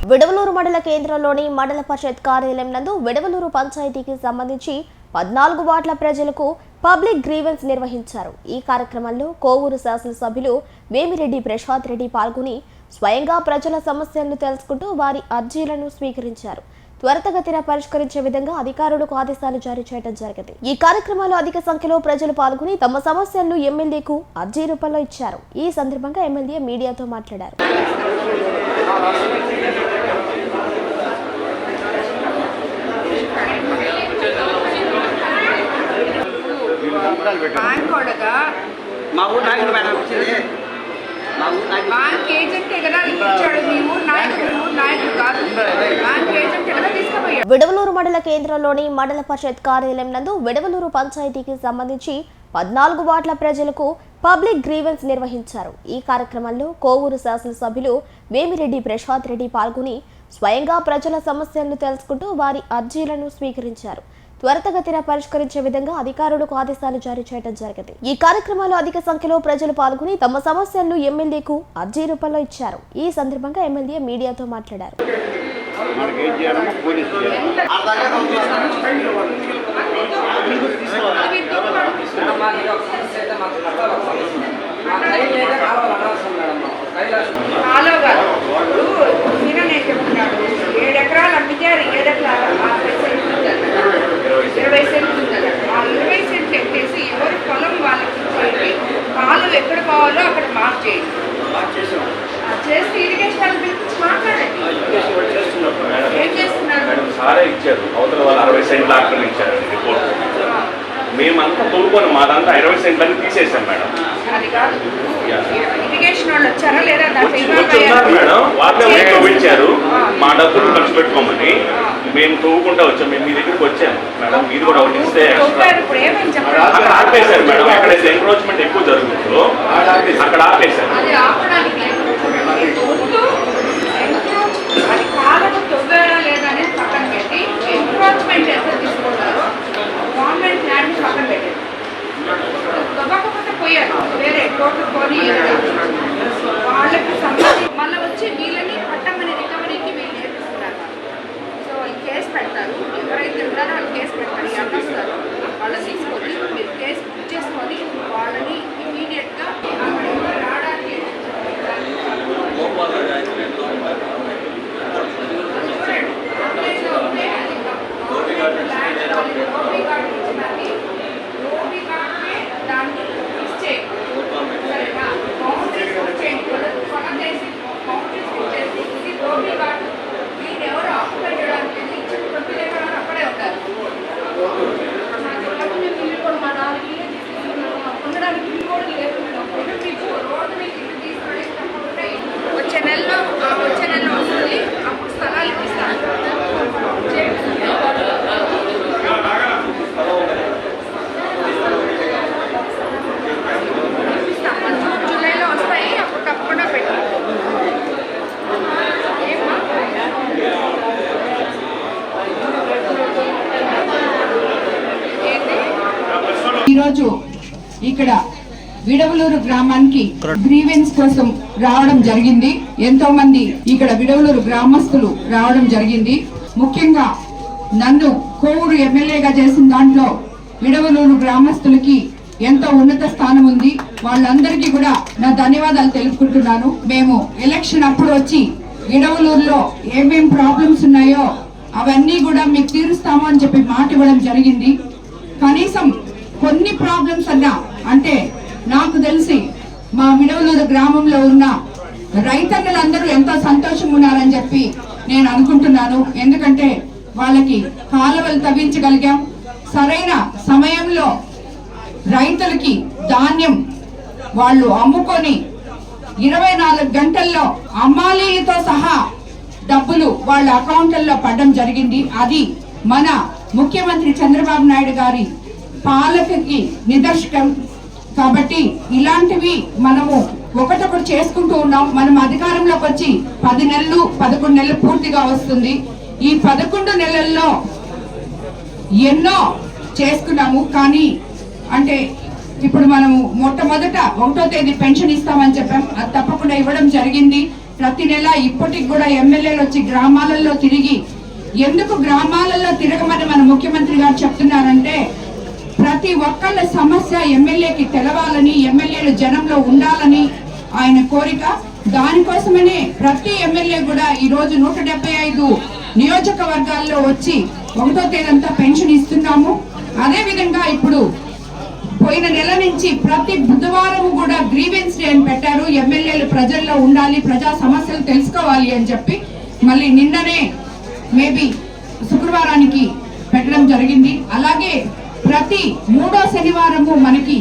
విడవలూరు మండల కేంద్రంలోని మండల పరిషత్ కార్యాలయం నందు విడవలూరు పంచాయతీకి సంబంధించి 14 వార్డుల ప్రజలకు పబ్లిక్ గ్రీవెన్స్ నిర్వహించారు. ఈ కార్యక్రమంలో కోవూరు శాసనసభ్యులు వేమిరెడ్డి ప్రసాద్ రెడ్డి పాల్గొని స్వయంగా ప్రజల సమస్యలను తెలుసుకుంటూ వారి అర్జీలను స్వీకరించారు. త్వరితగతిన పరిష్కరించే విధంగా అధికారులకు ఆదేశాలు జారీ చేయడం జరిగింది. ఈ కార్యక్రమంలో అధిక సంఖ్యలో ప్రజలు పాల్గొని తమ సమస్యలను ఎమ్మెల్యేకు అర్జీ రూపంలో ఇచ్చారు. ఈ సందర్భంగా ఎమ్మెల్యే మీడియాతో మాట్లాడారు. విడవలూరు మండల కేంద్రంలోని మండల పరిషత్ కార్యాలయం నందు విడవలూరు పంచాయతీకి సంబంధించి 14 వార్డుల ప్రజలకు పబ్లిక్ గ్రీవెన్స్ నిర్వహించారు. ఈ కార్యక్రమంలో కోవూరు శాసనసభ్యులు వేమిరెడ్డి ప్రసాద్ రెడ్డి పాల్గొని స్వయంగా ప్రజల సమస్యలను తెలుసుకుంటూ వారి అర్జీలను స్వీకరించారు. త్వరితగతిన పరిష్కరించే విధంగా అధికారులకు ఆదేశాలు జారీ చేయడం జరిగింది. ఈ కార్యక్రమంలో అధిక సంఖ్యలో ప్రజలు పాల్గొని తమ సమస్యలను ఎమ్మెల్యేకు అర్జీ రూపంలో ఇచ్చారు. ఈ సందర్భంగా ఎమ్మెల్యే మీడియాతో మాట్లాడారు. ఎక్కడ కావాలో అక్కడ మార్క్ చేయండి. చేసి ఇరిగేషన్ మాట్లాడండి. ఏం చేస్తున్నారు? సారే ఇచ్చారు, అవతల వాళ్ళు 60 సెంట్లు ఆక్రమించారు రిపోర్ట్. మేమంతా తోడుకొని మాదంతా 20 సెంట్లని తీసేసాం మేడం. అది కాదు, ఇరిగేషన్ వాళ్ళు వచ్చారా లేదా? మేడం వాళ్ళే తవ్వించారు, మా డబ్బులు ఖర్చు పెట్టుకోమని మేము తవ్వుకుంటా వచ్చాం. మేము మీ దగ్గరికి వచ్చాము మేడం, మీరు కూడా ఒకటి ఇస్తే అక్కడ ఆపేశారు మేడం. ఎక్కడైతే ఎంక్రోచ్మెంట్ ఎక్కువ జరుగుతుందో అక్కడ ఆపేశారు. ఎంక్రోచ్మెంట్ ఎంత తీసుకుంటారో గవర్నమెంట్ ల్యాండ్ పక్కన పెట్టారు. తవ్వకపోతే పోయారు వేరే కోర్టు కొని వాళ్ళకి సంబంధించి మళ్ళీ వచ్చి వీళ్ళని పట్టమని రికవరీకి వీళ్ళు నేర్పిస్తున్నారు. సో ఈ కేసు పెడతారు, ఎవరైతే ఉన్నారో వాళ్ళు కేసు పెడతారు, అడ్డొస్తారు వాళ్ళని తీసుకొని మీరు కేసు బుక్ చేసుకొని వాళ్ళని ఇమీడియట్గా రావడానికి వచ్చే నెలలో వస్తుంది. అప్పుడు స్థలాలు ఇప్పిస్తాను. జూలైలో వస్తాయి, అప్పుడు తప్పకుండా పెట్టాలి. ఈరోజు ఇక్కడ విడవలూరు గ్రామానికి గ్రీవెన్స్ కోసం రావడం జరిగింది. ఎంతో మంది ఇక్కడ విడవలూరు గ్రామస్తులు రావడం జరిగింది. ముఖ్యంగా నన్ను కోవూరు ఎమ్మెల్యేగా చేసిన దాంట్లో విడవలూరు గ్రామస్తులకి ఎంతో ఉన్నత స్థానం ఉంది. వాళ్ళందరికీ కూడా నా ధన్యవాదాలు తెలుపుకుంటున్నాను. మేము ఎలక్షన్ అప్పుడు వచ్చి విడవలూరులో ఏమేం ప్రాబ్లమ్స్ ఉన్నాయో అవన్నీ కూడా మీకు తీరుస్తాము అని చెప్పి మాట ఇవ్వడం జరిగింది. కనీసం కొన్ని ప్రాబ్లమ్స్ అన్నా, అంటే నాకు తెలిసి మా విడవలూరు గ్రామంలో ఉన్న రైతన్నులందరూ ఎంతో సంతోషంగా ఉన్నారని చెప్పి నేను అనుకుంటున్నాను. ఎందుకంటే వాళ్ళకి కాలువలు తవ్వించగలిగాం, సరైన సమయంలో రైతులకి ధాన్యం వాళ్ళు అమ్ముకొని 24 గంటల్లో అమ్మాలీతో సహా డబ్బులు వాళ్ళ అకౌంట్లలో పడడం జరిగింది. అది మన ముఖ్యమంత్రి చంద్రబాబు నాయుడు గారి పాలనకి నిదర్శకం. కాబట్టి ఇలాంటివి మనము ఒకటొకటి చేసుకుంటూ ఉన్నాం. మనం అధికారంలోకి వచ్చి 10 నెలలు 11 నెలలు పూర్తిగా వస్తుంది. ఈ 11 నెలల్లో ఎన్నో చేసుకున్నాము. కానీ అంటే ఇప్పుడు మనము మొట్టమొదట 1వ తేదీ పెన్షన్ ఇస్తామని చెప్పాం, అది తప్పకుండా ఇవ్వడం జరిగింది. ప్రతి నెల ఇప్పటికి కూడా ఎమ్మెల్యేలు వచ్చి గ్రామాలలో తిరిగి, ఎందుకు గ్రామాలలో తిరగమని మన ముఖ్యమంత్రి గారు చెప్తున్నారంటే ప్రతి ఒక్కళ్ళ సమస్య ఎమ్మెల్యేకి తెలవాలని, ఎమ్మెల్యేలు జనంలో ఉండాలని ఆయన కోరిక. దానికోసమనే ప్రతి ఎమ్మెల్యే కూడా ఈ రోజు 175 నియోజకవర్గాల్లో వచ్చి 1వ తేదీంతా పెన్షన్ ఇస్తున్నాము. అదే విధంగా ఇప్పుడు పోయిన నెల నుంచి ప్రతి బుధవారం కూడా గ్రీవెన్స్ డే అని పెట్టారు. ఎమ్మెల్యేలు ప్రజల్లో ఉండాలి, ప్రజా సమస్యలు తెలుసుకోవాలి అని చెప్పి మళ్ళీ నిన్ననే మేబీ శుక్రవారానికి పెట్టడం జరిగింది. అలాగే ప్రతి 3వ శనివారము మనకి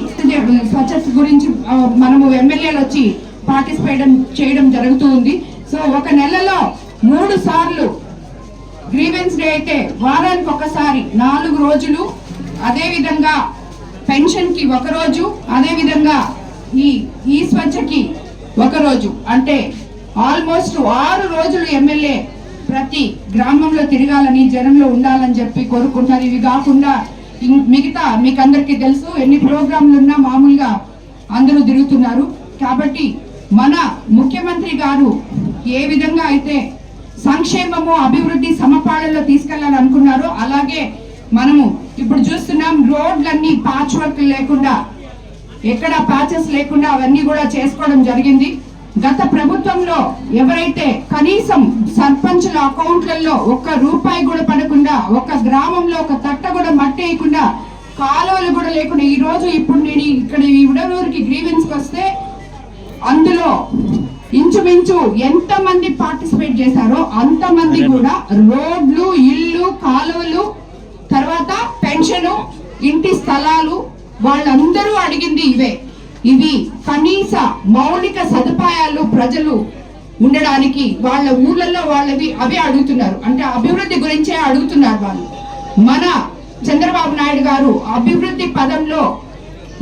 స్వచ్ఛత గురించి మనము ఎమ్మెల్యేలు వచ్చి పార్టిసిపేట్ చేయడం జరుగుతూ ఉంది. సో ఒక నెలలో 3 సార్లు గ్రీవెన్స్ డే అయితే వారానికి ఒకసారి 4 రోజులు, అదే విధంగా పెన్షన్ కి 1 రోజు, అదే విధంగా ఈ స్వచ్ఛకి 1 రోజు, అంటే ఆల్మోస్ట్ 6 రోజులు ఎమ్మెల్యే ప్రతి గ్రామంలో తిరగాలని, జనంలో ఉండాలని చెప్పి కోరుకుంటారు. ఇవి కాకుండా మిగతా మీకు అందరికీ తెలుసు ఎన్ని ప్రోగ్రాంలు ఉన్నా మామూలుగా అందరూ తిరుగుతున్నారు. కాబట్టి మన ముఖ్యమంత్రి గారు ఏ విధంగా అయితే సంక్షేమము అభివృద్ధి సమపాళల్లో తీసుకెళ్లాలని అనుకున్నారో అలాగే మనము ఇప్పుడు చూస్తున్నాం రోడ్లన్నీ ప్యాచ్ వర్క్ లేకుండా, ఎక్కడ ప్యాచెస్ లేకుండా అవన్నీ కూడా చేసుకోవడం జరిగింది. గత ప్రభుత్వంలో ఎవరైతే కనీసం సర్పంచుల అకౌంట్లలో 1 రూపాయి కూడా పడకుండా, ఒక గ్రామంలో ఒక తట్ట కూడా మట్టి వేయకుండా, కాలువలు కూడా లేకుండా, ఈ రోజు ఇప్పుడు నేను ఇక్కడ ఈ విడవలూరుకి గ్రీవెన్స్ వస్తే అందులో ఇంచుమించు ఎంతమంది పార్టిసిపేట్ చేశారో అంతమంది కూడా రోడ్లు, ఇల్లు, కాలువలు, తర్వాత పెన్షన్, ఇంటి స్థలాలు, వాళ్ళందరూ అడిగింది ఇవే. ఇవి కనీస మౌలిక సదుపాయాలు ప్రజలు ఉండడానికి వాళ్ళ ఊర్లలో వాళ్ళవి అవే అడుగుతున్నారు. అంటే అభివృద్ధి గురించే అడుగుతున్నారు వాళ్ళు. మన చంద్రబాబు నాయుడు గారు అభివృద్ధి పదంలో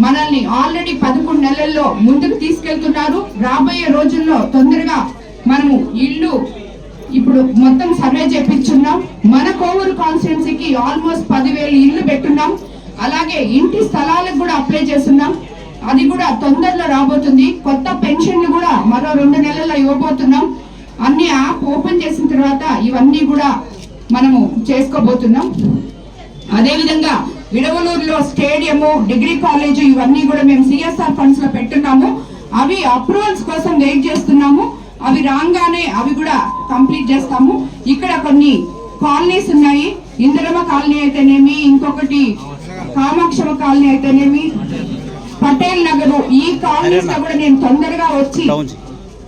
మనల్ని ఆల్రెడీ 11 నెలల్లో ముందుకు తీసుకెళ్తున్నారు. రాబోయే రోజుల్లో తొందరగా మనము ఇల్లు ఇప్పుడు మొత్తం సర్వే చేపించున్నాం. మన కోవూరు కాన్స్టిట్యున్సీకి ఆల్మోస్ట్ 10,000 ఇల్లు పెట్టున్నాం. అలాగే ఇంటి స్థలాలకు కూడా అప్లై చేస్తున్నాం. అది కూడా తొందరలో రాబోతుంది. కొత్త పెన్షన్లు కూడా మరో 2 నెలల్లో ఇవ్వబోతున్నాం. అన్ని యాప్ ఓపెన్ చేసిన తర్వాత ఇవన్నీ కూడా మనము చేసుకోబోతున్నాం. అదేవిధంగా విడవలూరులో స్టేడియము, డిగ్రీ కాలేజ్ ఇవన్నీ కూడా మేము సిఎస్ఆర్ ఫండ్స్ లో పెట్టున్నాము. అవి అప్రూవల్స్ కోసం వెయిట్ చేస్తున్నాము. అవి రాగానే అవి కూడా కంప్లీట్ చేస్తాము. ఇక్కడ కొన్ని కాలనీస్ ఉన్నాయి. ఇందిరమ్మ కాలనీ అయితేనేమి, ఇంకొకటి కామాక్షమ కాలనీ అయితేనేమి, పటేల్ నగర్, ఈ కాలనీస్ లో కూడా నేను తొందరగా వచ్చి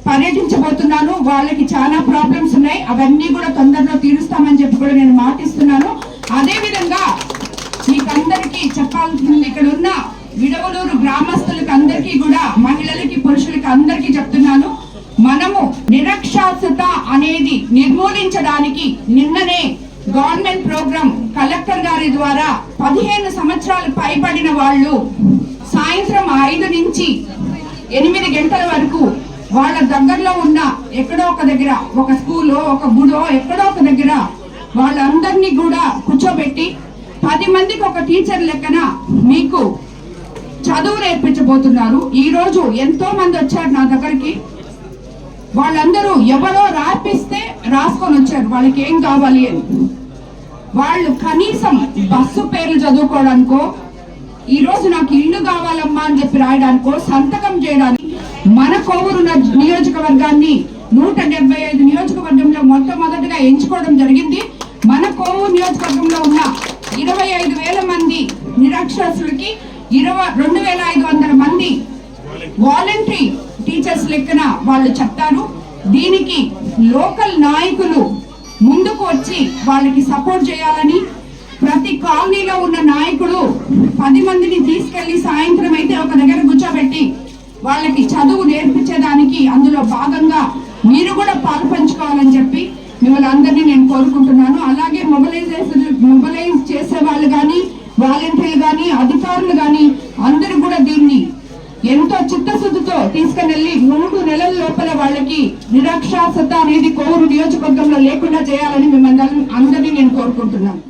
పర్యటించబోతున్నాను. వాళ్ళకి చాలా ప్రాబ్లమ్స్ ఉన్నాయి. అవన్నీ కూడా తొందరలో తీరుస్తామని చెప్పి కూడా నేను మాటిస్తున్నాను. అదే విధంగా మీకందరికీ చెప్పాల్సింది, ఇక్కడ ఉన్న విడవలూరు గ్రామస్తులకు అందరికీ కూడా, మహిళలకి, పురుషులకి అందరికీ చెప్తున్నాను, మనము నిరక్షరాస్యత అనేది నిర్మూలించడానికి నిన్ననే గవర్నమెంట్ ప్రోగ్రామ్ కలెక్టర్ గారి ద్వారా 15 సంవత్సరాలు పైబడిన వాళ్ళు సాయంత్రం 5 నుంచి 8 గంటల వరకు వాళ్ళ దగ్గరలో ఉన్న ఎక్కడో ఒక దగ్గర, ఒక స్కూలో, ఒక గుడో, ఎక్కడో ఒక దగ్గర వాళ్ళందరినీ కూడా కూర్చోబెట్టి 10 మందికి ఒక టీచర్ లెక్కన మీకు చదువు నేర్పించబోతున్నారు. ఈ రోజు ఎంతో మంది వచ్చారు నా దగ్గరికి. వాళ్ళందరూ ఎవరో రాపిస్తే రాసుకొని వచ్చారు వాళ్ళకి ఏం కావాలి అని. వాళ్ళు కనీసం బస్సు పేర్లు చదువుకోవడానికో, ఈ రోజు నాకు ఇల్లు కావాలమ్మా అని చెప్పి రాయడానికో, సంతకం చేయడానికి మన కోవూరు నియోజకవర్గాన్ని 175 నియోజకవర్గంలో మొట్టమొదటిగా ఎంచుకోవడం జరిగింది. మన కోవూరు నియోజకవర్గంలో ఉన్న 25,000 మంది నిరక్షరాస్యులకి 2,500 మంది వాలంటరీ టీచర్స్ లెక్కన వాళ్ళు చెప్తారు. దీనికి లోకల్ నాయకులు ముందుకు వచ్చి వాళ్ళకి సపోర్ట్ చేయాలని, ప్రతి కాలనీలో ఉన్న నాయకుడు 10 మందిని తీసుకెళ్లి సాయంత్రం అయితే ఒక దగ్గర కూర్చోబెట్టి వాళ్ళకి చదువు నేర్పించేదానికి అందులో భాగంగా మీరు కూడా పాల్పంచుకోవాలని చెప్పి మిమ్మల్ని అందరినీ నేను కోరుకుంటున్నాను. అలాగే మొబిలైజ్ చేసే వాళ్ళు కానీ, వాలంటీర్లు కానీ, అధికారులు కానీ అందరూ కూడా దీన్ని ఎంతో చిత్తశుద్ధితో తీసుకుని 3 నెలల లోపల వాళ్ళకి నిరక్షరాస్యత అనేది కోవూరు నియోజకవర్గంలో లేకుండా చేయాలని మిమ్మల్ని అందరినీ నేను కోరుకుంటున్నాను.